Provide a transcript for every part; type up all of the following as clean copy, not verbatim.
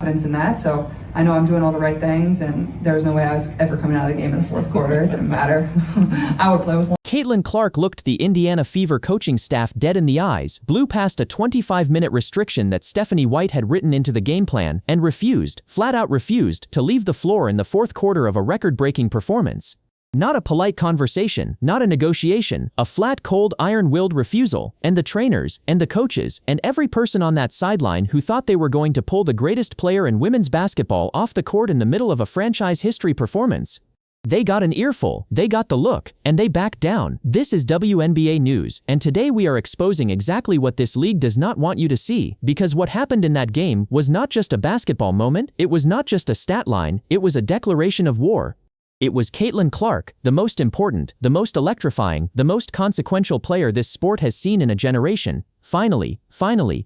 confidence in that. So I know I'm doing all the right things, and there was no way I was ever coming out of the game in the fourth quarter. It didn't matter. I would play with one. Caitlin Clark looked the Indiana Fever coaching staff dead in the eyes, blew past a 25-minute restriction that Stephanie White had written into the game plan, and refused, flat out refused, to leave the floor in the fourth quarter of a record-breaking performance. Not a polite conversation, not a negotiation, a flat, cold, iron-willed refusal, and the trainers, and the coaches, and every person on that sideline who thought they were going to pull the greatest player in women's basketball off the court in the middle of a franchise history performance. They got an earful, they got the look, and they backed down. This is WNBA News, and today we are exposing exactly what this league does not want you to see, because what happened in that game was not just a basketball moment, it was not just a stat line, it was a declaration of war. It was Caitlin Clark, the most important, the most electrifying, the most consequential player this sport has seen in a generation, finally,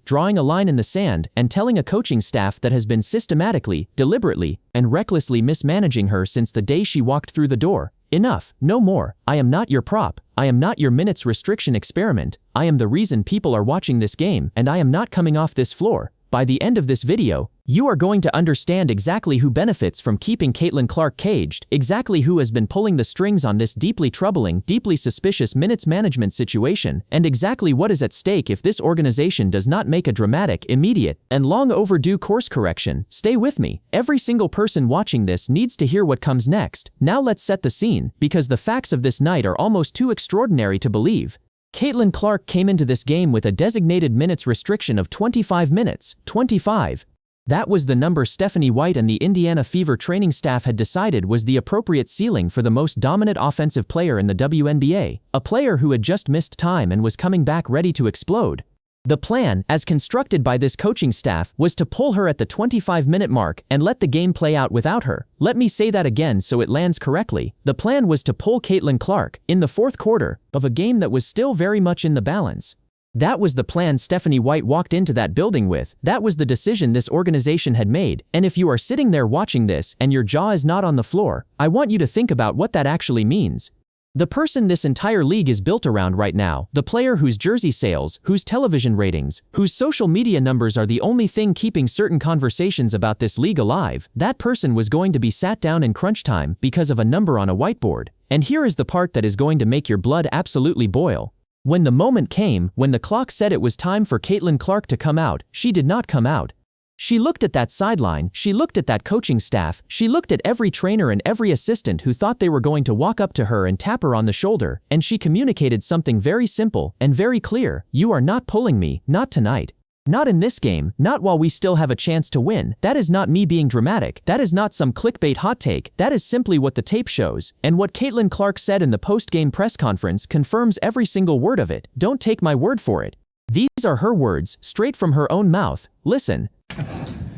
drawing a line in the sand and telling a coaching staff that has been systematically, deliberately, and recklessly mismanaging her since the day she walked through the door. Enough, no more. I am not your prop. I am not your minutes restriction experiment. I am the reason people are watching this game, and I am not coming off this floor. By the end of this video, you are going to understand exactly who benefits from keeping Caitlin Clark caged, exactly who has been pulling the strings on this deeply troubling, deeply suspicious minutes management situation, and exactly what is at stake if this organization does not make a dramatic, immediate, and long overdue course correction. Stay with me. Every single person watching this needs to hear what comes next. Now let's set the scene, because the facts of this night are almost too extraordinary to believe. Caitlin Clark came into this game with a designated minutes restriction of 25 minutes, 25. That was the number Stephanie White and the Indiana Fever training staff had decided was the appropriate ceiling for the most dominant offensive player in the WNBA, a player who had just missed time and was coming back ready to explode. The plan, as constructed by this coaching staff, was to pull her at the 25-minute mark and let the game play out without her. Let me say that again so it lands correctly. The plan was to pull Caitlin Clark in the fourth quarter of a game that was still very much in the balance. That was the plan Stephanie White walked into that building with. That was the decision this organization had made. And if you are sitting there watching this and your jaw is not on the floor, I want you to think about what that actually means. The person this entire league is built around right now, the player whose jersey sales, whose television ratings, whose social media numbers are the only thing keeping certain conversations about this league alive, that person was going to be sat down in crunch time because of a number on a whiteboard. And here is the part that is going to make your blood absolutely boil. When the moment came, when the clock said it was time for Caitlin Clark to come out, she did not come out. She looked at that sideline, she looked at that coaching staff, she looked at every trainer and every assistant who thought they were going to walk up to her and tap her on the shoulder, and she communicated something very simple and very clear. You are not pulling me, not tonight. Not in this game, not while we still have a chance to win. That is not me being dramatic, that is not some clickbait hot take, that is simply what the tape shows, and what Caitlin Clark said in the post-game press conference confirms every single word of it. Don't take my word for it. These are her words, straight from her own mouth. Listen.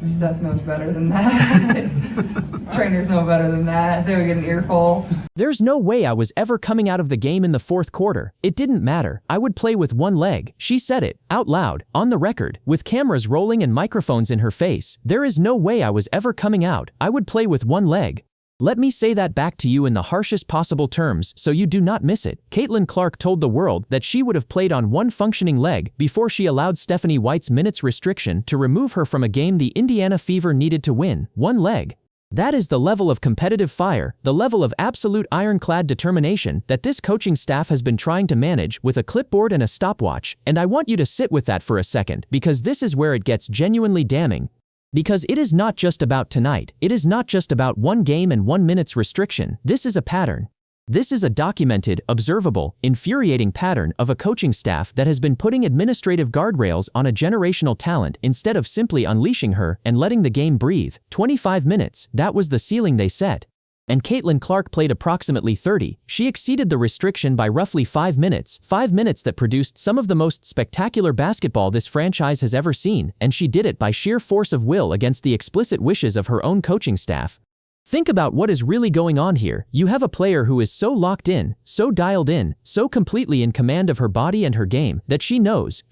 Steph knows better than that. Trainers know better than that. They would get an earful. There's no way I was ever coming out of the game in the fourth quarter. It didn't matter. I would play with one leg. She said it, out loud, on the record, with cameras rolling and microphones in her face. There is no way I was ever coming out. I would play with one leg. Let me say that back to you in the harshest possible terms so you do not miss it. Caitlin Clark told the world that she would have played on one functioning leg before she allowed Stephanie White's minutes restriction to remove her from a game the Indiana Fever needed to win. One leg. That is the level of competitive fire, the level of absolute ironclad determination that this coaching staff has been trying to manage with a clipboard and a stopwatch, and I want you to sit with that for a second, because this is where it gets genuinely damning. Because it is not just about tonight, it is not just about one game and 1 minute's restriction. This is a pattern. This is a documented, observable, infuriating pattern of a coaching staff that has been putting administrative guardrails on a generational talent instead of simply unleashing her and letting the game breathe. 25 minutes, that was the ceiling they set. And Caitlin Clark played approximately 30. She exceeded the restriction by roughly 5 minutes. 5 minutes that produced some of the most spectacular basketball this franchise has ever seen, and she did it by sheer force of will against the explicit wishes of her own coaching staff. Think about what is really going on here. You have a player who is so locked in, so dialed in, so completely in command of her body and her game, that she knows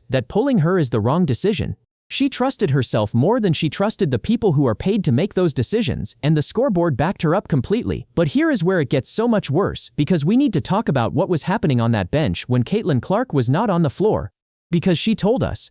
that pulling her is the wrong decision. She trusted herself more than she trusted the people who are paid to make those decisions, and the scoreboard backed her up completely. But here is where it gets so much worse, because we need to talk about what was happening on that bench when Caitlin Clark was not on the floor. Because she told us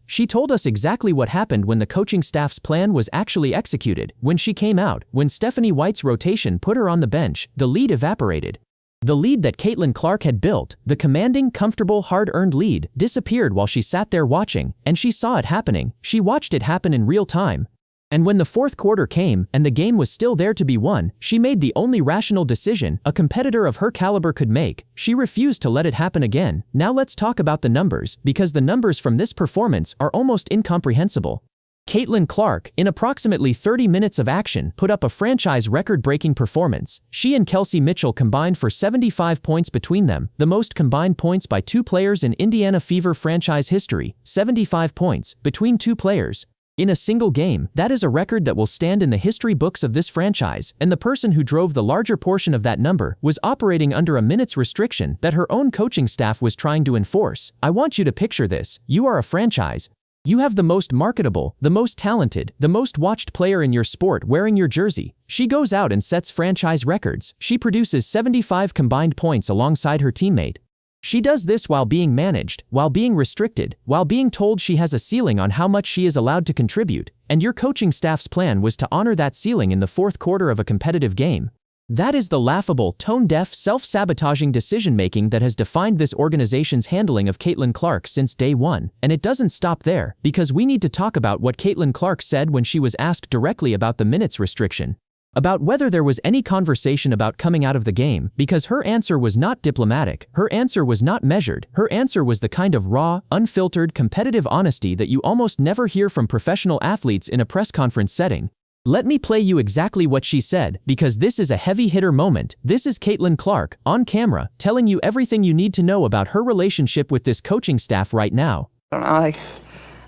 exactly what happened when the coaching staff's plan was actually executed. When she came out, when Stephanie White's rotation put her on the bench, the lead evaporated. The lead that Caitlin Clark had built, the commanding, comfortable, hard-earned lead, disappeared while she sat there watching, and she saw it happening. She watched it happen in real time. And when the fourth quarter came and the game was still there to be won, she made the only rational decision a competitor of her caliber could make. She refused to let it happen again. Now let's talk about the numbers, because the numbers from this performance are almost incomprehensible. Caitlin Clark, in approximately 30 minutes of action, put up a franchise record-breaking performance. She and Kelsey Mitchell combined for 75 points between them, the most combined points by two players in Indiana Fever franchise history, 75 points, between two players. In a single game, that is a record that will stand in the history books of this franchise, and the person who drove the larger portion of that number was operating under a minutes restriction that her own coaching staff was trying to enforce. I want you to picture this. You are a franchise. You have the most marketable, the most talented, the most watched player in your sport wearing your jersey. She goes out and sets franchise records. She produces 75 combined points alongside her teammate. She does this while being managed, while being restricted, while being told she has a ceiling on how much she is allowed to contribute, and your coaching staff's plan was to honor that ceiling in the fourth quarter of a competitive game. That is the laughable, tone-deaf, self-sabotaging decision-making that has defined this organization's handling of Caitlin Clark since day one, and it doesn't stop there, because we need to talk about what Caitlin Clark said when she was asked directly about the minutes restriction. About whether there was any conversation about coming out of the game, because her answer was not diplomatic, her answer was not measured, her answer was the kind of raw, unfiltered, competitive honesty that you almost never hear from professional athletes in a press conference setting. Let me play you exactly what she said, because this is a heavy-hitter moment. This is Caitlin Clark, on camera, telling you everything you need to know about her relationship with this coaching staff right now. I don't know,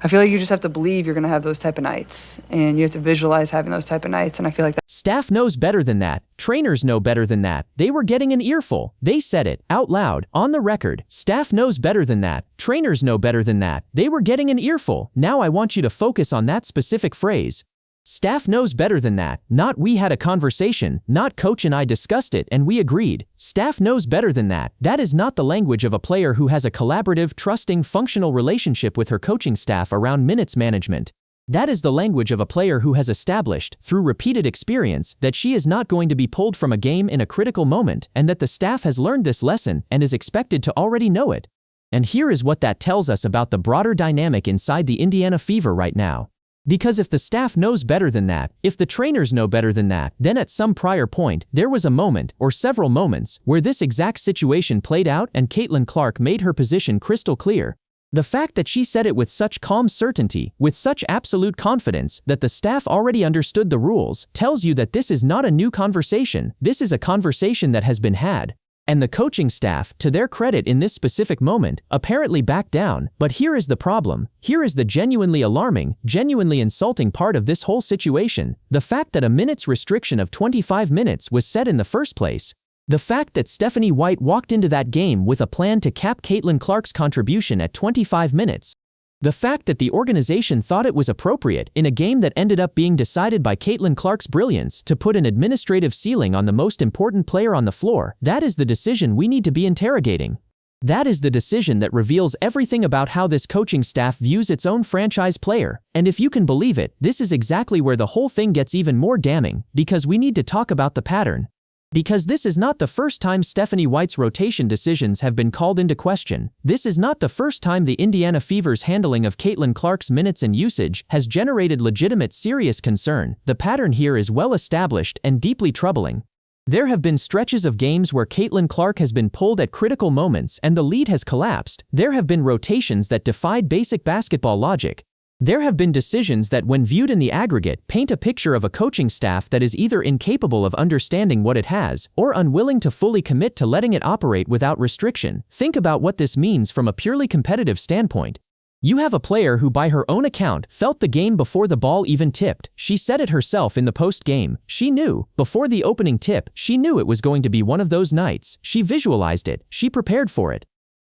I feel like you just have to believe you're going to have those type of nights, and you have to visualize having those type of nights, and I feel like that. Staff knows better than that. Trainers know better than that. They were getting an earful. They said it, out loud, on the record. Staff knows better than that. Trainers know better than that. They were getting an earful. Now I want you to focus on that specific phrase. Staff knows better than that. Not we had a conversation, not coach and I discussed it and we agreed. Staff knows better than that. That is not the language of a player who has a collaborative, trusting, functional relationship with her coaching staff around minutes management. That is the language of a player who has established, through repeated experience, that she is not going to be pulled from a game in a critical moment, and that the staff has learned this lesson and is expected to already know it. And here is what that tells us about the broader dynamic inside the Indiana Fever right now. Because if the staff knows better than that, if the trainers know better than that, then at some prior point, there was a moment, or several moments, where this exact situation played out and Caitlin Clark made her position crystal clear. The fact that she said it with such calm certainty, with such absolute confidence that the staff already understood the rules, tells you that this is not a new conversation. This is a conversation that has been had. And the coaching staff, to their credit in this specific moment, apparently backed down. But here is the problem. Here is the genuinely alarming, genuinely insulting part of this whole situation. The fact that a minutes restriction of 25 minutes was set in the first place. The fact that Stephanie White walked into that game with a plan to cap Caitlin Clark's contribution at 25 minutes. The fact that the organization thought it was appropriate, in a game that ended up being decided by Caitlin Clark's brilliance, to put an administrative ceiling on the most important player on the floor. That is the decision we need to be interrogating. That is the decision that reveals everything about how this coaching staff views its own franchise player. And if you can believe it, this is exactly where the whole thing gets even more damning, because we need to talk about the pattern. Because this is not the first time Stephanie White's rotation decisions have been called into question. This is not the first time the Indiana Fever's handling of Caitlin Clark's minutes and usage has generated legitimate, serious concern. The pattern here is well established and deeply troubling. There have been stretches of games where Caitlin Clark has been pulled at critical moments and the lead has collapsed. There have been rotations that defied basic basketball logic. There have been decisions that, when viewed in the aggregate, paint a picture of a coaching staff that is either incapable of understanding what it has, or unwilling to fully commit to letting it operate without restriction. Think about what this means from a purely competitive standpoint. You have a player who, by her own account, felt the game before the ball even tipped. She said it herself in the post-game. She knew, before the opening tip, she knew it was going to be one of those nights. She visualized it. She prepared for it.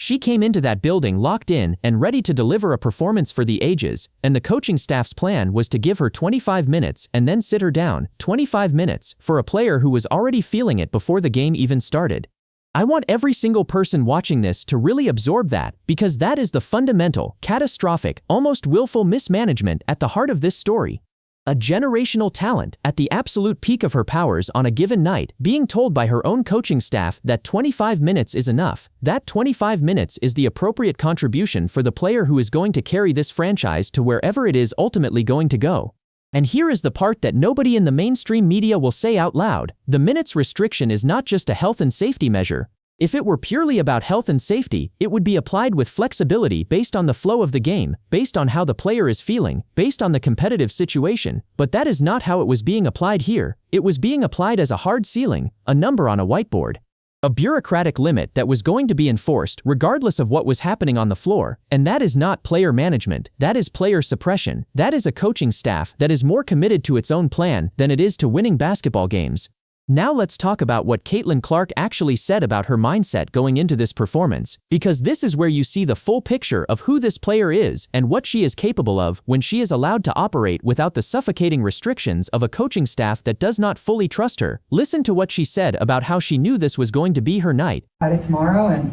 She came into that building locked in and ready to deliver a performance for the ages, and the coaching staff's plan was to give her 25 minutes and then sit her down. 25 minutes for a player who was already feeling it before the game even started. I want every single person watching this to really absorb that, because that is the fundamental, catastrophic, almost willful mismanagement at the heart of this story. A generational talent at the absolute peak of her powers on a given night, being told by her own coaching staff that 25 minutes is enough, that 25 minutes is the appropriate contribution for the player who is going to carry this franchise to wherever it is ultimately going to go. And here is the part that nobody in the mainstream media will say out loud: the minutes restriction is not just a health and safety measure. If it were purely about health and safety, it would be applied with flexibility based on the flow of the game, based on how the player is feeling, based on the competitive situation, but that is not how it was being applied here. It was being applied as a hard ceiling, a number on a whiteboard. A bureaucratic limit that was going to be enforced regardless of what was happening on the floor, and that is not player management, that is player suppression, that is a coaching staff that is more committed to its own plan than it is to winning basketball games. Now let's talk about what Caitlin Clark actually said about her mindset going into this performance, because this is where you see the full picture of who this player is and what she is capable of when she is allowed to operate without the suffocating restrictions of a coaching staff that does not fully trust her. Listen to what she said about how she knew this was going to be her night. At it tomorrow,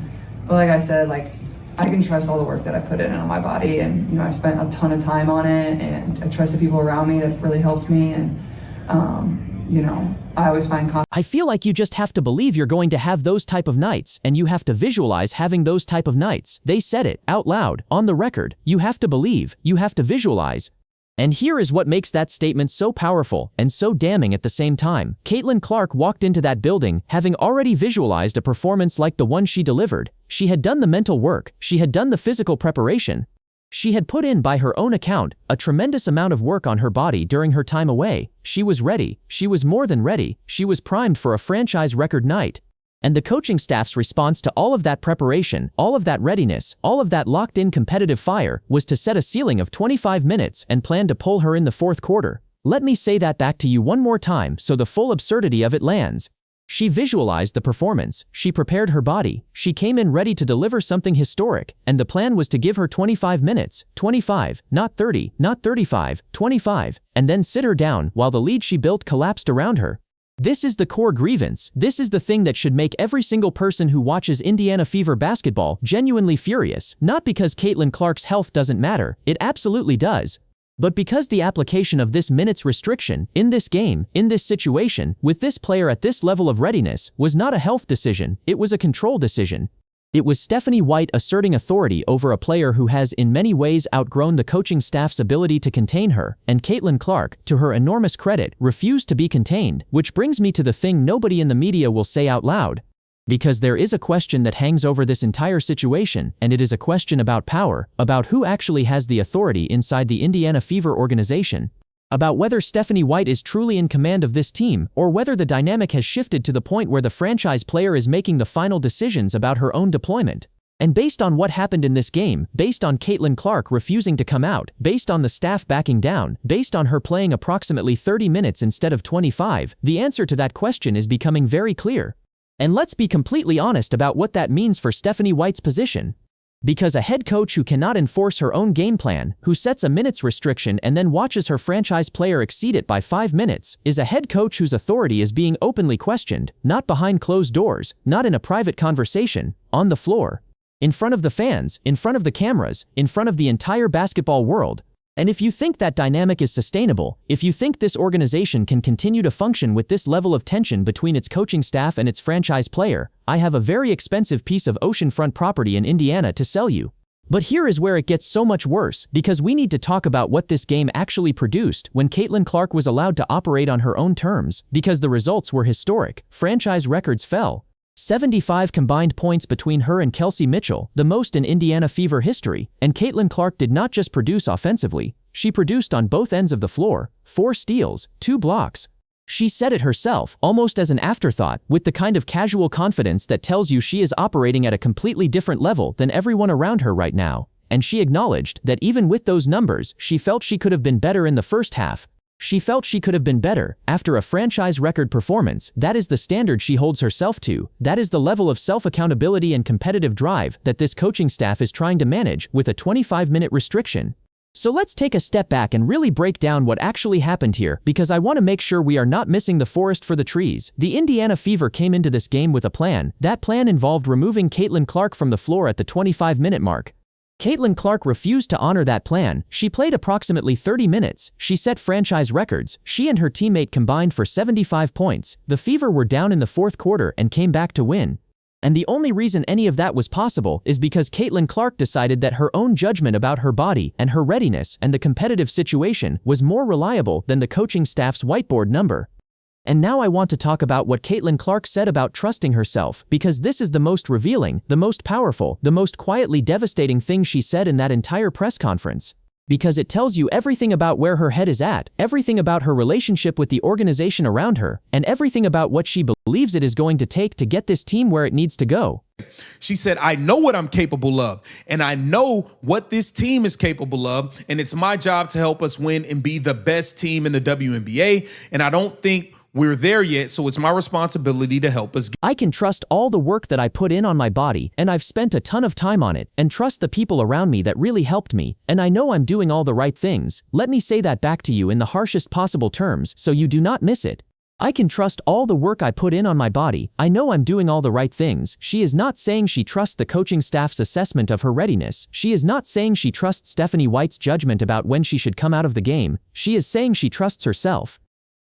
but like I said, I can trust all the work that I put in on my body, and I spent a ton of time on it, and I trust the people around me that have really helped me, and I always find confidence. I feel like you just have to believe you're going to have those type of nights, and you have to visualize having those type of nights. They said it out loud, on the record. You have to believe, you have to visualize. And here is what makes that statement so powerful and so damning at the same time. Caitlin Clark walked into that building having already visualized a performance like the one she delivered. She had done the mental work, she had done the physical preparation. She had put in, by her own account, a tremendous amount of work on her body during her time away. She was ready, she was more than ready, she was primed for a franchise record night. And the coaching staff's response to all of that preparation, all of that readiness, all of that locked-in competitive fire was to set a ceiling of 25 minutes and plan to pull her in the fourth quarter. Let me say that back to you one more time so the full absurdity of it lands. She visualized the performance, she prepared her body, she came in ready to deliver something historic, and the plan was to give her 25 minutes, 25, not 30, not 35, 25, and then sit her down while the lead she built collapsed around her. This is the core grievance. This is the thing that should make every single person who watches Indiana Fever basketball genuinely furious, not because Caitlin Clark's health doesn't matter, it absolutely does. But because the application of this minutes restriction, in this game, in this situation, with this player at this level of readiness, was not a health decision, it was a control decision. It was Stephanie White asserting authority over a player who has in many ways outgrown the coaching staff's ability to contain her, and Caitlin Clark, to her enormous credit, refused to be contained, which brings me to the thing nobody in the media will say out loud. Because there is a question that hangs over this entire situation, and it is a question about power, about who actually has the authority inside the Indiana Fever organization, about whether Stephanie White is truly in command of this team, or whether the dynamic has shifted to the point where the franchise player is making the final decisions about her own deployment. And based on what happened in this game, based on Caitlin Clark refusing to come out, based on the staff backing down, based on her playing approximately 30 minutes instead of 25, the answer to that question is becoming very clear. And let's be completely honest about what that means for Stephanie White's position. Because a head coach who cannot enforce her own game plan, who sets a minutes restriction and then watches her franchise player exceed it by 5 minutes, is a head coach whose authority is being openly questioned, not behind closed doors, not in a private conversation, on the floor, in front of the fans, in front of the cameras, in front of the entire basketball world. And if you think that dynamic is sustainable, if you think this organization can continue to function with this level of tension between its coaching staff and its franchise player, I have a very expensive piece of oceanfront property in Indiana to sell you. But here is where it gets so much worse, because we need to talk about what this game actually produced when Caitlin Clark was allowed to operate on her own terms, because the results were historic. Franchise records fell. 75 combined points between her and Kelsey Mitchell, the most in Indiana Fever history, and Caitlin Clark did not just produce offensively, she produced on both ends of the floor, 4 steals, 2 blocks. She said it herself, almost as an afterthought, with the kind of casual confidence that tells you she is operating at a completely different level than everyone around her right now, and she acknowledged that even with those numbers, she felt she could have been better in the first half. She felt she could have been better. After a franchise record performance, that is the standard she holds herself to, that is the level of self-accountability and competitive drive that this coaching staff is trying to manage with a 25-minute restriction. So let's take a step back and really break down what actually happened here, because I want to make sure we are not missing the forest for the trees. The Indiana Fever came into this game with a plan. That plan involved removing Caitlin Clark from the floor at the 25-minute mark. Caitlin Clark refused to honor that plan. She played approximately 30 minutes. She set franchise records. She and her teammate combined for 75 points. The Fever were down in the fourth quarter and came back to win. And the only reason any of that was possible is because Caitlin Clark decided that her own judgment about her body and her readiness and the competitive situation was more reliable than the coaching staff's whiteboard number. And now I want to talk about what Caitlin Clark said about trusting herself, because this is the most revealing, the most powerful, the most quietly devastating thing she said in that entire press conference. Because it tells you everything about where her head is at, everything about her relationship with the organization around her, and everything about what she believes it is going to take to get this team where it needs to go. She said, I know what I'm capable of, and I know what this team is capable of, and it's my job to help us win and be the best team in the WNBA, and I don't think we're there yet, so it's my responsibility to help us. I can trust all the work that I put in on my body, and I've spent a ton of time on it, and trust the people around me that really helped me, and I know I'm doing all the right things. Let me say that back to you in the harshest possible terms so you do not miss it. I can trust all the work I put in on my body. I know I'm doing all the right things. She is not saying she trusts the coaching staff's assessment of her readiness. She is not saying she trusts Stephanie White's judgment about when she should come out of the game. She is saying she trusts herself.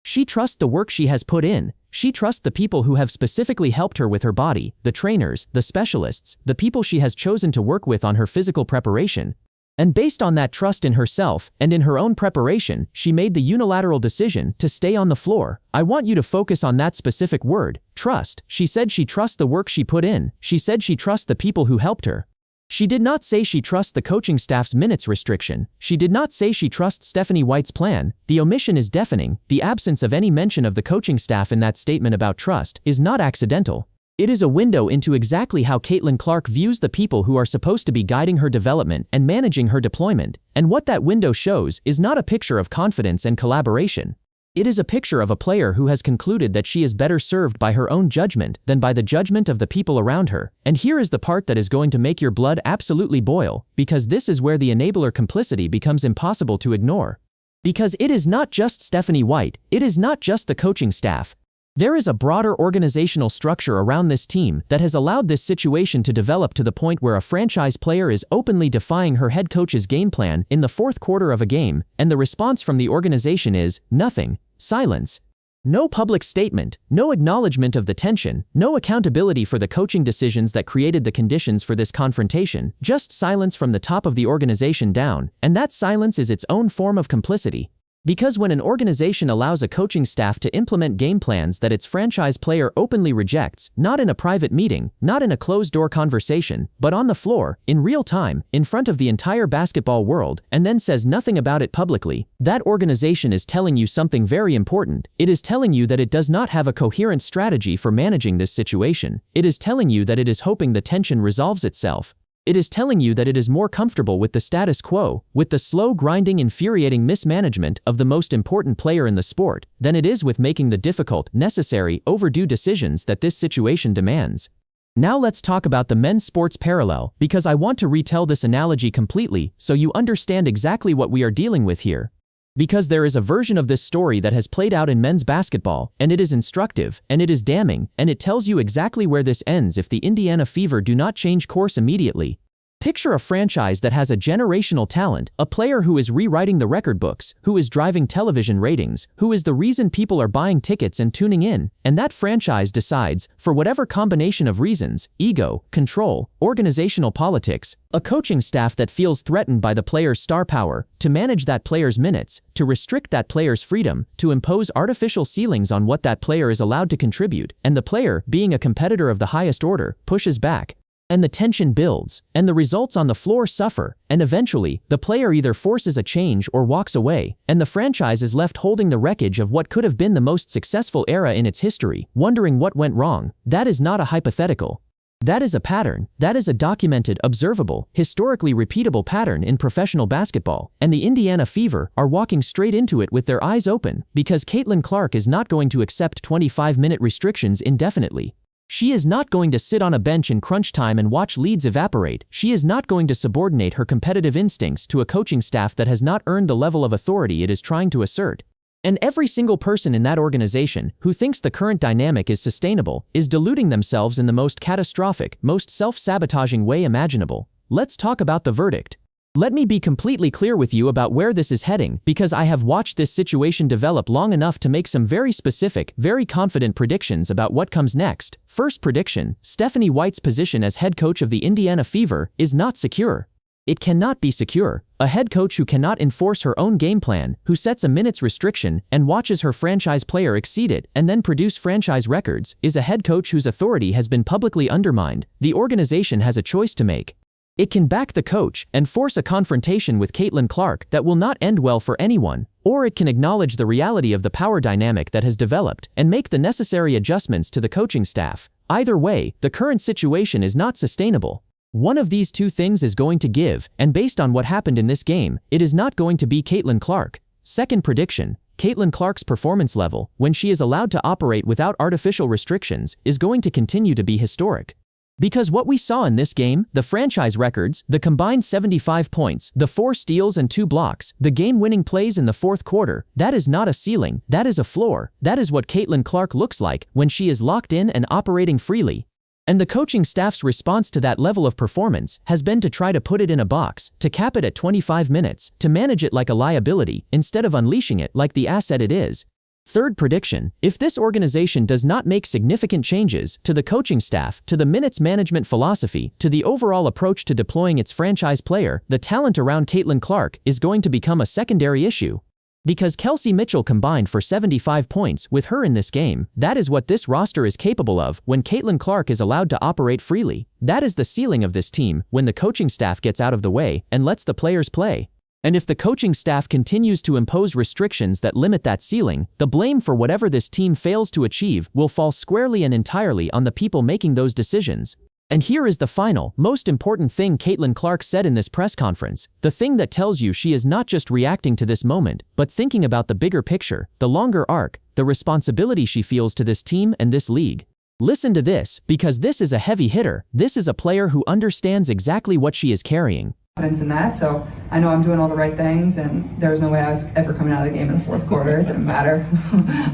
She trusts the work she has put in. She trusts the people who have specifically helped her with her body, the trainers, the specialists, the people she has chosen to work with on her physical preparation. And based on that trust in herself and in her own preparation, she made the unilateral decision to stay on the floor. I want you to focus on that specific word, trust. She said she trusts the work she put in. She said she trusts the people who helped her. She did not say she trusts the coaching staff's minutes restriction. She did not say she trusts Stephanie White's plan. The omission is deafening. The absence of any mention of the coaching staff in that statement about trust is not accidental. It is a window into exactly how Caitlin Clark views the people who are supposed to be guiding her development and managing her deployment. And what that window shows is not a picture of confidence and collaboration. It is a picture of a player who has concluded that she is better served by her own judgment than by the judgment of the people around her. And here is the part that is going to make your blood absolutely boil, because this is where the enabler complicity becomes impossible to ignore. Because it is not just Stephanie White, it is not just the coaching staff. There is a broader organizational structure around this team that has allowed this situation to develop to the point where a franchise player is openly defying her head coach's game plan in the fourth quarter of a game, and the response from the organization is nothing. Silence. No public statement, no acknowledgement of the tension, no accountability for the coaching decisions that created the conditions for this confrontation, just silence from the top of the organization down, and that silence is its own form of complicity. Because when an organization allows a coaching staff to implement game plans that its franchise player openly rejects, not in a private meeting, not in a closed-door conversation, but on the floor, in real time, in front of the entire basketball world, and then says nothing about it publicly, that organization is telling you something very important. It is telling you that it does not have a coherent strategy for managing this situation. It is telling you that it is hoping the tension resolves itself. It is telling you that it is more comfortable with the status quo, with the slow, grinding, infuriating mismanagement of the most important player in the sport, than it is with making the difficult, necessary, overdue decisions that this situation demands. Now let's talk about the men's sports parallel, because I want to retell this analogy completely so you understand exactly what we are dealing with here. Because there is a version of this story that has played out in men's basketball, and it is instructive, and it is damning, and it tells you exactly where this ends if the Indiana Fever do not change course immediately. Picture a franchise that has a generational talent, a player who is rewriting the record books, who is driving television ratings, who is the reason people are buying tickets and tuning in, and that franchise decides, for whatever combination of reasons, ego, control, organizational politics, a coaching staff that feels threatened by the player's star power, to manage that player's minutes, to restrict that player's freedom, to impose artificial ceilings on what that player is allowed to contribute, and the player, being a competitor of the highest order, pushes back. And the tension builds, and the results on the floor suffer, and eventually, the player either forces a change or walks away, and the franchise is left holding the wreckage of what could have been the most successful era in its history, wondering what went wrong. That is not a hypothetical. That is a pattern. That is a documented, observable, historically repeatable pattern in professional basketball, and the Indiana Fever are walking straight into it with their eyes open, because Caitlin Clark is not going to accept 25-minute restrictions indefinitely. She is not going to sit on a bench in crunch time and watch leads evaporate. She is not going to subordinate her competitive instincts to a coaching staff that has not earned the level of authority it is trying to assert. And every single person in that organization who thinks the current dynamic is sustainable is deluding themselves in the most catastrophic, most self-sabotaging way imaginable. Let's talk about the verdict. Let me be completely clear with you about where this is heading, because I have watched this situation develop long enough to make some very specific, very confident predictions about what comes next. First prediction: Stephanie White's position as head coach of the Indiana Fever is not secure. It cannot be secure. A head coach who cannot enforce her own game plan, who sets a minutes restriction and watches her franchise player exceed it and then produce franchise records, is a head coach whose authority has been publicly undermined. The organization has a choice to make. It can back the coach and force a confrontation with Caitlin Clark that will not end well for anyone, or it can acknowledge the reality of the power dynamic that has developed and make the necessary adjustments to the coaching staff. Either way, the current situation is not sustainable. One of these two things is going to give, and based on what happened in this game, it is not going to be Caitlin Clark. Second prediction: Caitlin Clark's performance level, when she is allowed to operate without artificial restrictions, is going to continue to be historic. Because what we saw in this game, the franchise records, the combined 75 points, the 4 steals and 2 blocks, the game-winning plays in the fourth quarter, that is not a ceiling, that is a floor. That is what Caitlin Clark looks like when she is locked in and operating freely. And the coaching staff's response to that level of performance has been to try to put it in a box, to cap it at 25 minutes, to manage it like a liability, instead of unleashing it like the asset it is. Third prediction: if this organization does not make significant changes to the coaching staff, to the minutes management philosophy, to the overall approach to deploying its franchise player, the talent around Caitlin Clark is going to become a secondary issue. Because Kelsey Mitchell combined for 75 points with her in this game, that is what this roster is capable of when Caitlin Clark is allowed to operate freely. That is the ceiling of this team when the coaching staff gets out of the way and lets the players play. And if the coaching staff continues to impose restrictions that limit that ceiling, the blame for whatever this team fails to achieve will fall squarely and entirely on the people making those decisions. And here is the final, most important thing Caitlin Clark said in this press conference, the thing that tells you she is not just reacting to this moment, but thinking about the bigger picture, the longer arc, the responsibility she feels to this team and this league. Listen to this, because this is a heavy hitter. This is a player who understands exactly what she is carrying. In that, so I know I'm doing all the right things, and there was no way I was ever coming out of the game in the fourth quarter. It didn't matter.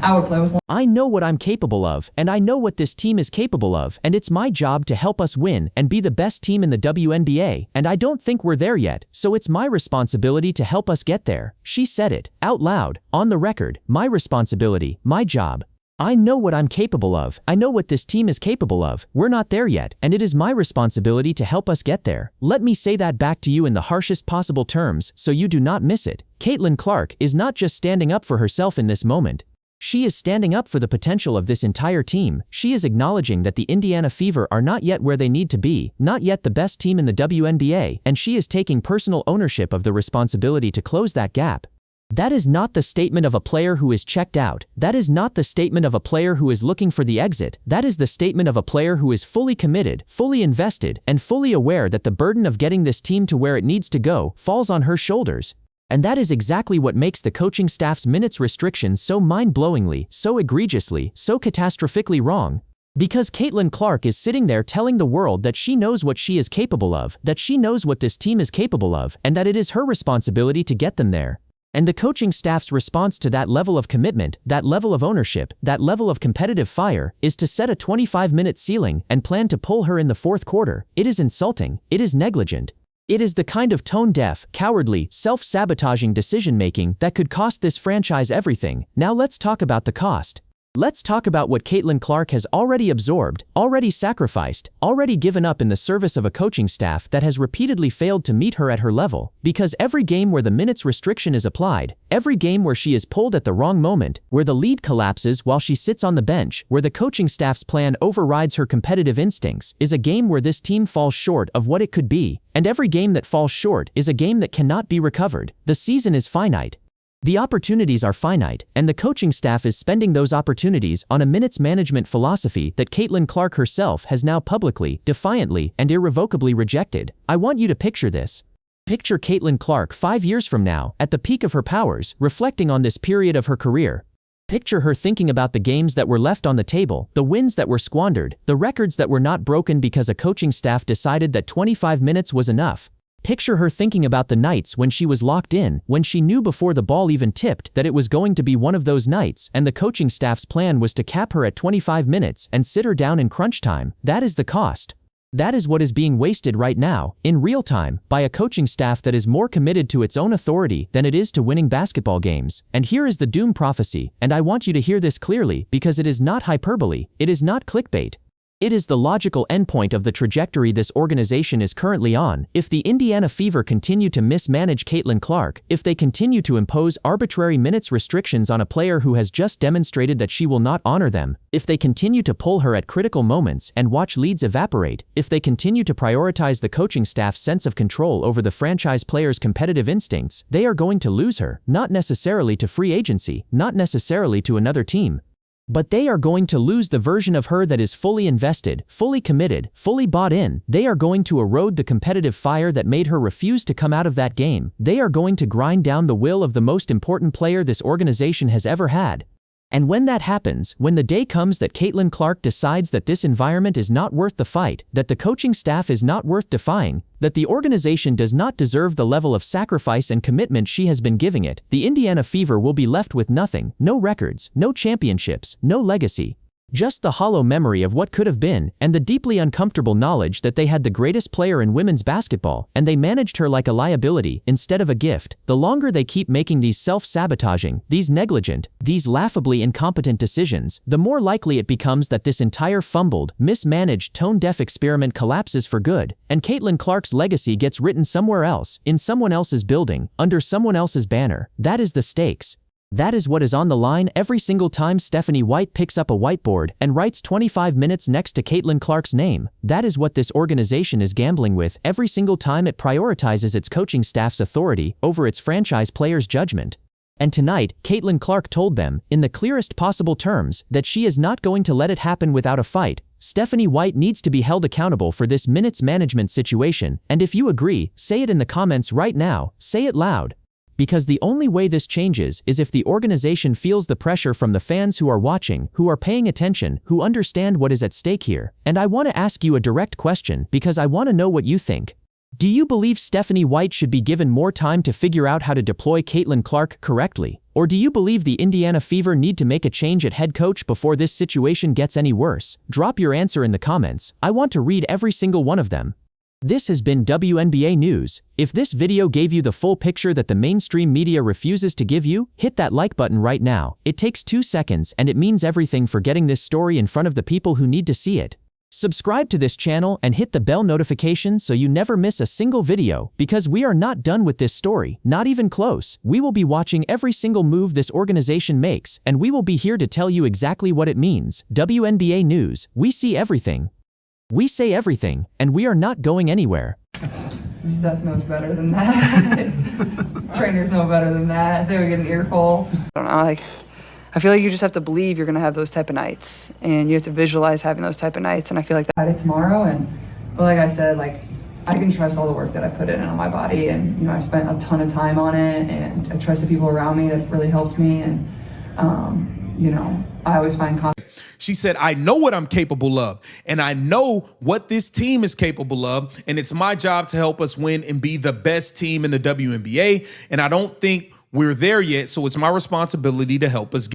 I would play with one. I know what I'm capable of, and I know what this team is capable of, and it's my job to help us win and be the best team in the WNBA, and I don't think we're there yet, so it's my responsibility to help us get there. She said it, out loud, on the record, my responsibility, my job. I know what I'm capable of. I know what this team is capable of. We're not there yet, and it is my responsibility to help us get there. Let me say that back to you in the harshest possible terms so you do not miss it. Caitlin Clark is not just standing up for herself in this moment. She is standing up for the potential of this entire team. She is acknowledging that the Indiana Fever are not yet where they need to be, not yet the best team in the WNBA, and she is taking personal ownership of the responsibility to close that gap. That is not the statement of a player who is checked out. That is not the statement of a player who is looking for the exit. That is the statement of a player who is fully committed, fully invested, and fully aware that the burden of getting this team to where it needs to go falls on her shoulders. And that is exactly what makes the coaching staff's minutes restrictions so mind-blowingly, so egregiously, so catastrophically wrong. Because Caitlin Clark is sitting there telling the world that she knows what she is capable of, that she knows what this team is capable of, and that it is her responsibility to get them there. And the coaching staff's response to that level of commitment, that level of ownership, that level of competitive fire, is to set a 25-minute ceiling and plan to pull her in the fourth quarter. It is insulting. It is negligent. It is the kind of tone-deaf, cowardly, self-sabotaging decision-making that could cost this franchise everything. Now let's talk about the cost. Let's talk about what Caitlin Clark has already absorbed, already sacrificed, already given up in the service of a coaching staff that has repeatedly failed to meet her at her level. Because every game where the minutes restriction is applied, every game where she is pulled at the wrong moment, where the lead collapses while she sits on the bench, where the coaching staff's plan overrides her competitive instincts, is a game where this team falls short of what it could be. And every game that falls short is a game that cannot be recovered. The season is finite. The opportunities are finite, and the coaching staff is spending those opportunities on a minutes management philosophy that Caitlin Clark herself has now publicly, defiantly, and irrevocably rejected. I want you to picture this. Picture Caitlin Clark 5 years from now, at the peak of her powers, reflecting on this period of her career. Picture her thinking about the games that were left on the table, the wins that were squandered, the records that were not broken because a coaching staff decided that 25 minutes was enough. Picture her thinking about the nights when she was locked in, when she knew before the ball even tipped that it was going to be one of those nights and the coaching staff's plan was to cap her at 25 minutes and sit her down in crunch time. That is the cost. That is what is being wasted right now, in real time, by a coaching staff that is more committed to its own authority than it is to winning basketball games. And here is the doom prophecy, and I want you to hear this clearly because it is not hyperbole, it is not clickbait. It is the logical endpoint of the trajectory this organization is currently on. If the Indiana Fever continue to mismanage Caitlin Clark, if they continue to impose arbitrary minutes restrictions on a player who has just demonstrated that she will not honor them, if they continue to pull her at critical moments and watch leads evaporate, if they continue to prioritize the coaching staff's sense of control over the franchise player's competitive instincts, they are going to lose her, not necessarily to free agency, not necessarily to another team. But they are going to lose the version of her that is fully invested, fully committed, fully bought in. They are going to erode the competitive fire that made her refuse to come out of that game. They are going to grind down the will of the most important player this organization has ever had. And when that happens, when the day comes that Caitlin Clark decides that this environment is not worth the fight, that the coaching staff is not worth defying, that the organization does not deserve the level of sacrifice and commitment she has been giving it, the Indiana Fever will be left with nothing, no records, no championships, no legacy. Just the hollow memory of what could have been, and the deeply uncomfortable knowledge that they had the greatest player in women's basketball, and they managed her like a liability instead of a gift. The longer they keep making these self-sabotaging, these negligent, these laughably incompetent decisions, the more likely it becomes that this entire fumbled, mismanaged, tone-deaf experiment collapses for good, and Caitlin Clark's legacy gets written somewhere else, in someone else's building, under someone else's banner. That is the stakes. That is what is on the line every single time Stephanie White picks up a whiteboard and writes 25 minutes next to Caitlin Clark's name. That is what this organization is gambling with every single time it prioritizes its coaching staff's authority over its franchise players' judgment. And tonight, Caitlin Clark told them, in the clearest possible terms, that she is not going to let it happen without a fight. Stephanie White needs to be held accountable for this minutes management situation, and if you agree, say it in the comments right now, say it loud. Because the only way this changes is if the organization feels the pressure from the fans who are watching, who are paying attention, who understand what is at stake here. And I want to ask you a direct question because I want to know what you think. Do you believe Stephanie White should be given more time to figure out how to deploy Caitlin Clark correctly? Or do you believe the Indiana Fever need to make a change at head coach before this situation gets any worse? Drop your answer in the comments. I want to read every single one of them. This has been WNBA News. If this video gave you the full picture that the mainstream media refuses to give you, hit that like button right now. It takes 2 seconds and it means everything for getting this story in front of the people who need to see it. Subscribe to this channel and hit the bell notification so you never miss a single video, because we are not done with this story, not even close. We will be watching every single move this organization makes, and we will be here to tell you exactly what it means. WNBA News, we see everything. We say everything, and we are not going anywhere. Steph knows better than that. Trainers know better than that. They would get an earful. I don't know, I feel like you just have to believe you're going to have those type of nights, and you have to visualize having those type of nights, and I feel like that it tomorrow. But like I said, I can trust all the work that I put in on my body, and I spent a ton of time on it, and I trust the people around me that have really helped me, and I always find confidence. She said, I know what I'm capable of, and I know what this team is capable of, and it's my job to help us win and be the best team in the WNBA, and I don't think we're there yet, so it's my responsibility to help us get